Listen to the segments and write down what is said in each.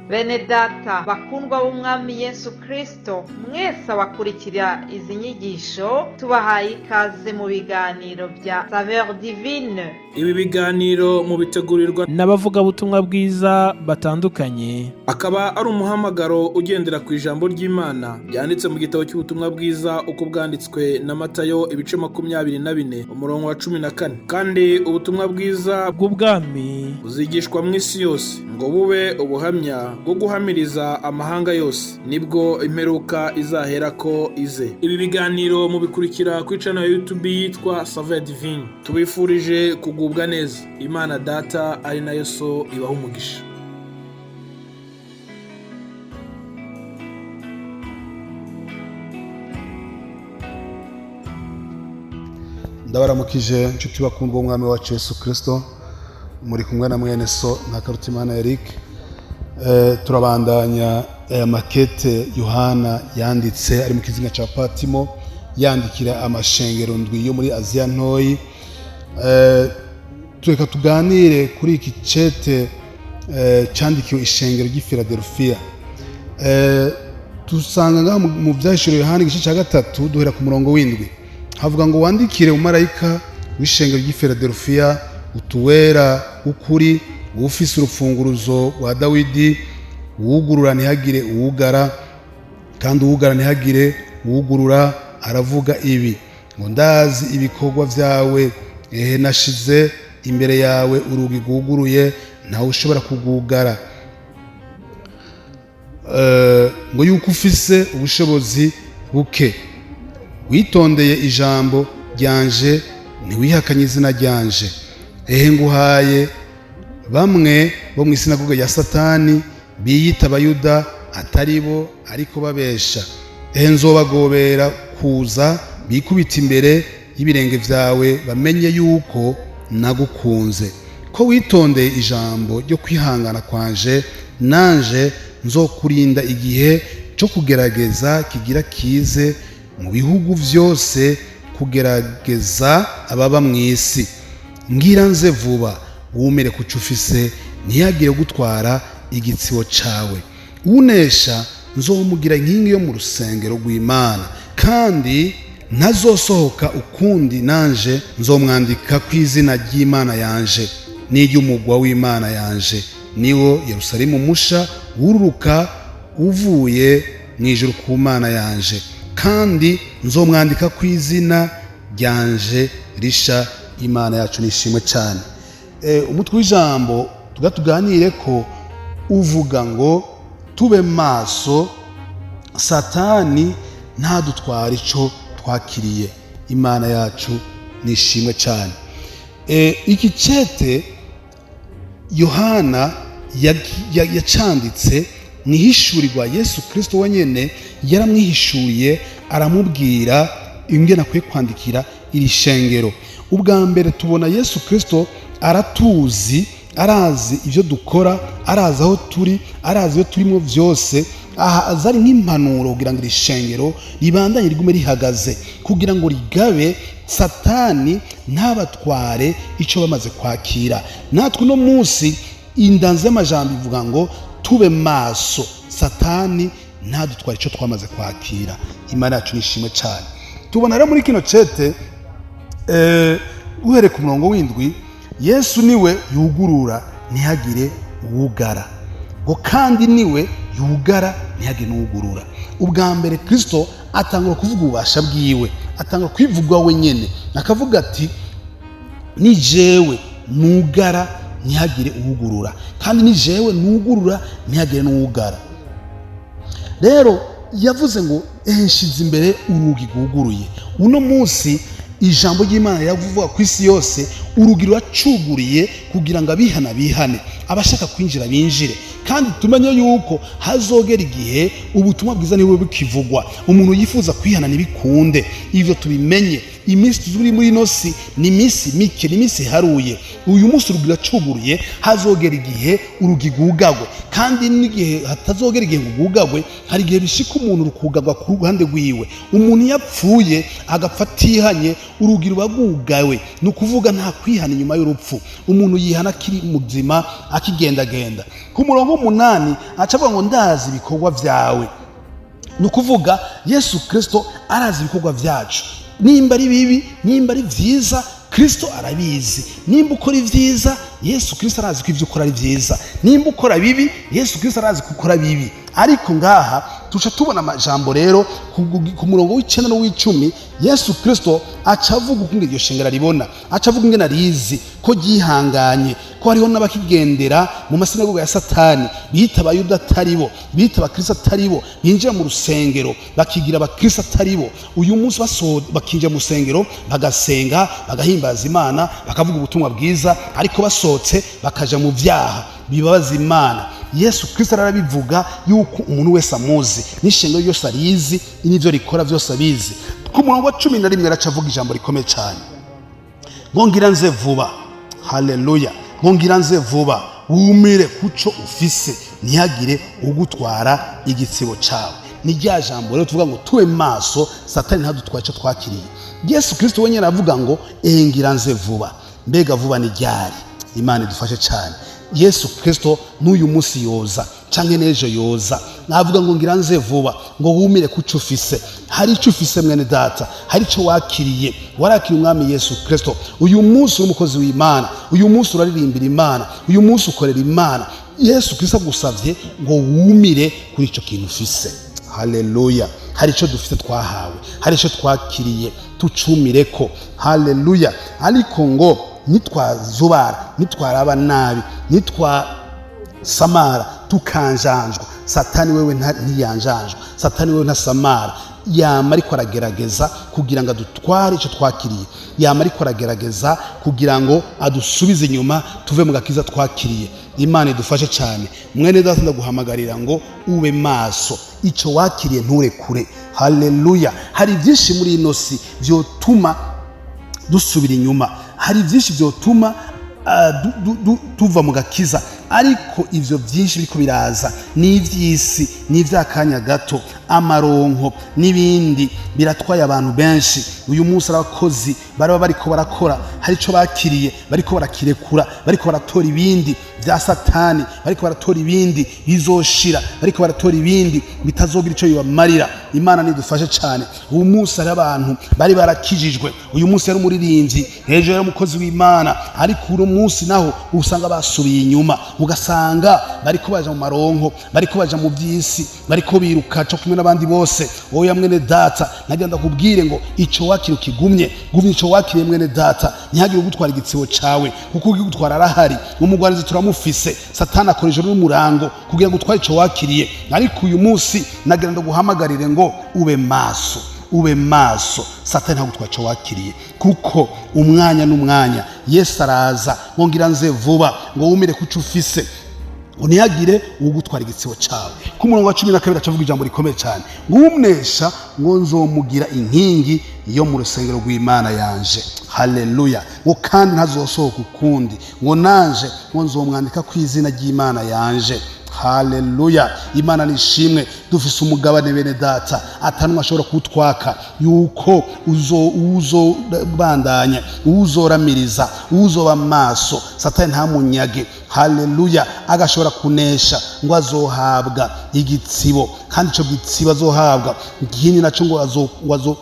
Bene data bakundwa b'umwami Yesu Kristo, mwese abakurikira izi nyigisho tubahaye ikaze mu biganiro bya Saveur Divine. Ibi biganiro mu bitegurirwa n'abavugabutumwa bwiza batandukanye, akaba ari umuhamagaro ugendera ku ijambo ry'Imana byanditse mu gitabo cy'ubutumwa bwiza uko bwanditswe na Matayo ibice 24 umurongo wa 14. Kandi ubutumwa bwiza bw'ubwami buzigishwa mu isi yose ngo bube ubuhamya bwo guhamiriza amahanga yose, nibwo imperuka izahera ko ize. Ibi biganiro mubikurikira ku channel ya YouTube yitwa Saveur Divine. Tubifurije kugubwa neza. Imana Data ari nayo So ibaha umugisha. Ndabaramukije nshuti bakundwa umwami wacu Yesu Kristo, muri kumwe na mwene So na Karutimana Eric. Turabandanya makete Yohana yanditse ari mu kizinga ca Patimo, yandikira amashengero ndwi yo muri Aziya ntoyi. Tureka tuganire kuri iki cete candikiwe ishengero ry'i Philadelphia. Dusanga ngaha mu vyahishuriwe Yohana igice ca 3 duhera ku murongo w'indwi. Havuga ngo wandikire umumarayika w'ishengero ry'i Philadelphia utuwera ukuri, ufise urufunguruzo rwa Dawidi, uwugurura ntihagire uwugara, kandi uwugara ntihagire uwugurura. Aravuga ibi ngo ndazi ibikorwa vyawe, nashize imbere yawe urugi rwuguruye, ntawe ushobora kugugara. Ngo yuko ufise ubushobozi buke, witondeye ijambo ryanje, ntiwihakanye izina ryanje. Nguhaye bamwe bo mu isinagoga ya Satani biyita abayuda atari bo ariko babesha. Nzobagobera kuza bikubita imbere y'ibirenge vyawe, bamenye yuko nagukunze, ko witondeye ijambo ryo kwihangana kwanje. Nanje nzokurinda igihe cyo kugerageza kigira kize mu bihugu vyose, kugerageza ababa mu isi. Ngira nze vuba, wumere kuco ufise, ntihagire gutwara igitsibo cawe. Unesha nzomugira inkingi yo mu rusengero rw'Imana, kandi ntazosohoka ukundi. Nanje nzomwandika ku izina ry'Imana yanje n'iry'umugwa w'Imana yanje, niwo Yerusalemu musha wururuka uvuye mw'ijuru ku Mana yanje, kandi nzomwandika ku izina ryanje risha. Imana yacu nishimwe cyane. Umutwe w'ijambo tugatuganire ko uvuga ngo tube maso, Satani ntadutwara ico twakiriye. Imana yacu nishimwe cyane. Iki cete Yohana yacanditse nihishurirwa Yesu Kristo wenyene, yaramwihishuriye aramubwira ingene akwiye kwandikira iri shengero. Ubwa mbere tubona Yesu Kristo aratuzi, arazi ivyo dukora, arazi aho turi, arazi iyo turimo vyose. Aha azari nk'impanuro kugira ngo iri shengero ribandanye rigume rihagaze, kugira ngo rigabe Satani ntabatware ico bamaze kwakira. Natwe no munsi indanze y'amajambo ivuga ngo tube maso, Satani ntadutware ico twamaze kwakira. Imana yacu nishimwe cyane. Tubona rero muri kino cete uhere ku murongo w'indwi, Yesu niwe yugurura ntihagire uwugara, ngo kandi niwe yugara ntihagire n'uwugurura. Ubwa mbere Kristo atangura kuvuga ububasha bwiwe, atangura kwivugwa wenyene, akavuga ati ni jewe nugara ntihagire uwugurura, kandi ni jewe nugurura ntihagire n'uwugara. Rero yavuze ngo nshize imbere urugi rwuguruye. Uno munsi ijambo ry'Imana yavuga ku isi yose, urugi ruracuguriye kugira ngo abihana bihane, abashaka kwinjira binjire. Kandi tumenye yuko hazogera igihe ubutumwa bwiza niwe bukivugwa, umuntu yifuza kwihana nibikunde. Ivyo tubimenye. Iminsi turi muri nosi ni iminsi mike, ni iminsi haruye. Uyu munsi urugi ruracuguriye, hazogera igihe urugi rwugagwe. Kandi n'igihe hatazogera igihe rwugagwe, hari igihe bishika umuntu rukugagwa ku ruhande rwiwe. Umuntu yapfuye agapfa atihanye, urugi ruba rwugawe. Ni ukuvuga nta kwihana inyuma y'urupfu. Umuntu yihana akiri muzima akigendagenda. Ku murongo w'umunani acavuga ngo ndazi ibikorwa vyawe. Ni ukuvuga Yesu Kristo arazi ibikorwa vyacu, nimba ari bibi nimba ari vyiza Kristo arabizi. Nimba ukora ivyiza Yesu Kristo arazi ko ivyo ukora ari vyiza, nimba ukora bibi Yesu Kristo arazi ko ukora bibi. Ariko ngaha tuca tubona amajambo rero ku murongo w'9 no w'10 Yesu Kristo acavuga uko iryo shengera ribona, acavuga ingene arizi ko ryihanganye, ko hariho n'abakigendera mu masinagoga ya Satani bita abayuda ataribo, bita abakristo ataribo, binjira mu rusengero bakigira abakristo ataribo. Uyu munsi bakinjira mu rusengero bagasenga bagahimbaza Imana bakavuga ubutumwa bwiza, ariko basohotse bakaja mu vyaha bibabaza Imana. Yesu Kristo arabivuga yuko umuntu wese amuzi, n'ishengero ryose arizi, n'ivyo rikora vyose abizi. Ku murongo wa 11 aracavuga ijambo rikomeye cyane ngo ngira nze vuba. Haleluya! ngo ngira nze vuba, wumire kuco ufise, ntihagire ugutwara igitsibo cawe. Ni rya jambo rero tuvuga ngo tube maso, Satani ntadutwara ico twakiriye. Yesu Kristo wenyine aravuga ngo ngira nze vuba. Mbega vuba ni ryari? Imana idufashe cyane. Yesu Kristo n'uyu munsi yoza canke nejo yoza, navuga ngo ngira nze vuba, ngo wumire kuco ufise. Hari ico ufise mwene data, hari ico wakiriye, warakiriye umwami Yesu Kristo. Uyu munsi uri umukozi w'Imana, uyu munsi uraririmbira Imana, uyu munsi ukorera Imana. Yesu Kristo agusavye ngo wumire kuri ico kintu ufise. Haleluya! Hari ico dufite twahawe, hari ico twakiriye, tucumireko. Haleluya! Ariko ngo nitwazubara, nitwaraba nabi, nitwasamara tukanjanjwa, Satani wewe ntiyanjanjwa, Satani wewe ntasamara. Yama ariko aragerageza kugira ngo adutware ico twakiriye, yama ariko aragerageza kugira ngo adusubize inyuma tuve mu gakiza twakiriye. Imana idufashe cyane. Mwene data ndaguhamagarira ngo ube maso, ico wakiriye nturekure. Haleluya! Hari byinshi muri ino si vyotuma dusubira inyuma, hari byinshi vyotuma tuva mu gakiza, ariko ivyo byinshi biriko biraza ni ivy'isi, ni ivy'akanya gato, amaronko n'ibindi biratwaye abantu benshi. Uyu munsi abakozi baraba bariko barakora, hari ico bakiriye bariko barakirekura, bariko baratora ibindi vya Satani, bariko baratora ibindi bizoshira, bariko baratora ibindi bitazogira ico bibamarira. Imana nidufashe cyane. Uyu munsi hari abantu bari barakijijwe, uyu munsi yari umuririmbyi, hejuru yari umukozi w'Imana, ariko uyu munsi naho usanga basubiye inyuma, ugasanga bariko baja mu maronko, bariko baja mu by'isi, bariko biruka cyo kumwe n'abandi bose. Oya mwene data, nagenda kubwire ngo ico wakiri ukigumye, gumye ico wakiriye mwene data, ntihagire ugutwara igitsibo cawe, kuko ugutwara arahari. Umugwanizi turamufise, Satani akoresha n'umurango kugira ngo utware ico wakiriye. Ariko uyu munsi nagenda guhamagarire ngo ube maso, ube maso, Satani ntagutwara ico wakiriye, kuko umwanya n'umwanya Yesu araza ngo ngira nze vuba, ngo wumire kuco ufise, unihagire ugutwara igitsibo cawe. Ku murongo wa 12 acavuga ijambo rikomeye cyane ngo umnesha ngo nzomugira inkingi yo mu rusengero rw'Imana yanje. Haleluya! ngo kandi ntazosohoka ukundi, ngo nanje ngo nzomwandika ku izina ry'Imana yanje. Haleluya! Imana nishimwe. Dufise umugabane bene data atanwa ashobora kutwaka, yuko uzobandanya, uzoramiriza, uzoba maso, Satani ntamunyage. Haleluya! agashobora kunesha, ngo azohabwa igitsibo, kandi ico gitsibo azohabwa ngini naco ngo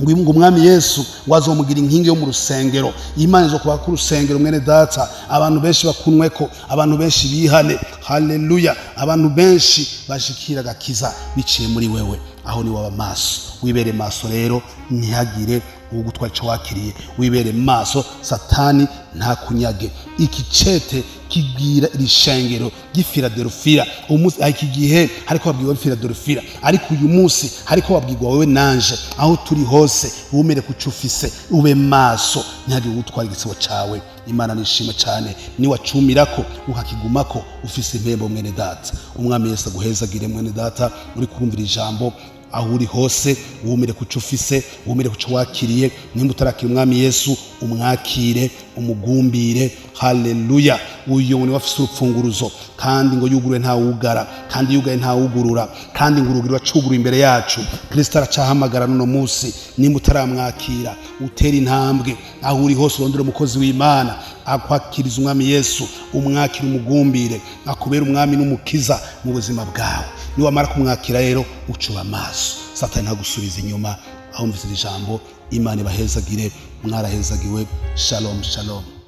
ngo umwami Yesu wazomugira inkingi yo mu rusengero. Imana izokuba ku rusengero mwene data, abantu benshi bakunweko, abantu benshi bihane. Haleluya! abantu benshi bashikira gakiza biciye muri wewe. Aho ni waba maso, wibere maso rero, ntihagire ugutwara ico wakiriye, wibere maso, Satani nta kunyage. Iki cete kibwira iri shengero ry'Ifiladelfiya, umunsi iki gihe hariko babwirwa Filadelfiya, ariko uyu munsi hariko babwirwa wewe nanje, aho turi hose wumere kucufise, ube maso, ntihagire ugutwara igitsibo cawe. Imana nishima cyane. Ni wacumirako ukakigumako ufise impembo mwene data. Umwami Yesu aguhezagire mwene data, uri kumvira ijambo aho uri hose, wumire kuco ufise, wumire kuco wakiriye. Nimba utarakira umwami Yesu, umwakire, umugumbire. Haleluya! uyo ni wafise urupfunguruzo, kandi ngo yugurwe nta wugara, kandi yugaye nta wugurura, kandi ngurugirwa cuguru imbere yacu. Kristo aracahamagara no munsi. Nimba utaramwakira, utera intambwe aho uri hose, urondera umukozi w'Imana akwakiriza umwami Yesu, umwakira umugumbire, akubera umwami n'umukiza mu buzima bwawe. Niwamara kumwakira rero ucuba amaso, Satani ntagusubiza inyuma. Aho mvise ijambo, Imana ibahezagire, mwarahezagiwe. Shalom shalom.